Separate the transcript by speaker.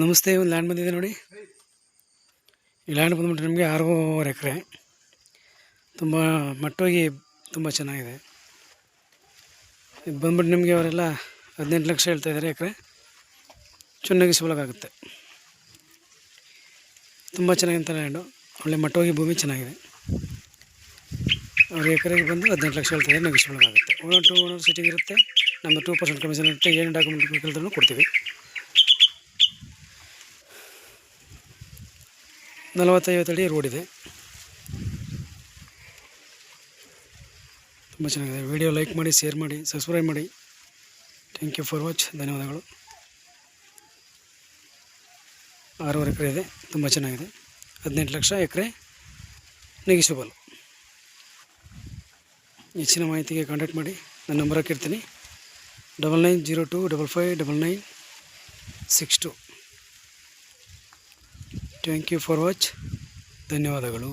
Speaker 1: ನಮಸ್ತೆ. ಒಂದು ಲ್ಯಾಂಡ್ ಬಂದಿದೆ ನೋಡಿ. ಈ ಲ್ಯಾಂಡ್ ಬಂದ್ಬಿಟ್ಟು ನಿಮಗೆ 6.5 ಎಕರೆ. ತುಂಬ ಮಟ್ಟವಾಗಿ ತುಂಬ ಚೆನ್ನಾಗಿದೆ. ಇದು ಬಂದ್ಬಿಟ್ಟು ನಿಮಗೆ ಅವರೆಲ್ಲ 18 ಲಕ್ಷ ಹೇಳ್ತಾಯಿದ್ದಾರೆ ಎಕರೆ. ನೆಗೋಷಿಯಬಲ್ ತುಂಬ ಚೆನ್ನಾಗಿಂತ ಲ್ಯಾಂಡು. ಒಳ್ಳೆ ಮಟ್ಟವಾಗಿ ಭೂಮಿ ಚೆನ್ನಾಗಿದೆ. ಅವ್ರ ಎಕರೆಗೆ ಬಂದು 18 ಲಕ್ಷ ಹೇಳ್ತಾಯಿದ್ದಾರೆ. ನೆಗೋಷಿಯಬಲ್ ಆಗುತ್ತೆ. ಓನರ್ ಸಿಟಿಂಗ್ ಇರುತ್ತೆ. ನಮ್ಮ 2% ಕಮಿಷನ್ ಇರುತ್ತೆ. ಏನು ಡಾಕ್ಯುಮೆಂಟ್ ಕೇಳಿದ್ರೂ ಕೊಡ್ತೀವಿ. 40-50 ಅಡಿ ರೋಡ್ ಇದೆ. ತುಂಬ ಚೆನ್ನಾಗಿದೆ. ವಿಡಿಯೋ ಲೈಕ್ ಮಾಡಿ, ಶೇರ್ ಮಾಡಿ, ಸಬ್ಸ್ಕ್ರೈಬ್ ಮಾಡಿ. Thank you for watch. ಧನ್ಯವಾದಗಳು. 6.5 ಎಕರೆ ಇದೆ. ತುಂಬ ಚೆನ್ನಾಗಿದೆ. 18 ಲಕ್ಷ ಎಕರೆ ನೆಗೋಷಿಯಬಲ್. ಹೆಚ್ಚಿನ ಮಾಹಿತಿಗೆ ಕಾಂಟ್ಯಾಕ್ಟ್ ಮಾಡಿ. ನನ್ನ ನಂಬರ್ ಹಾಕಿರ್ತೀನಿ 9902559962. Thank you for watch. ಧನ್ಯವಾದಗಳು.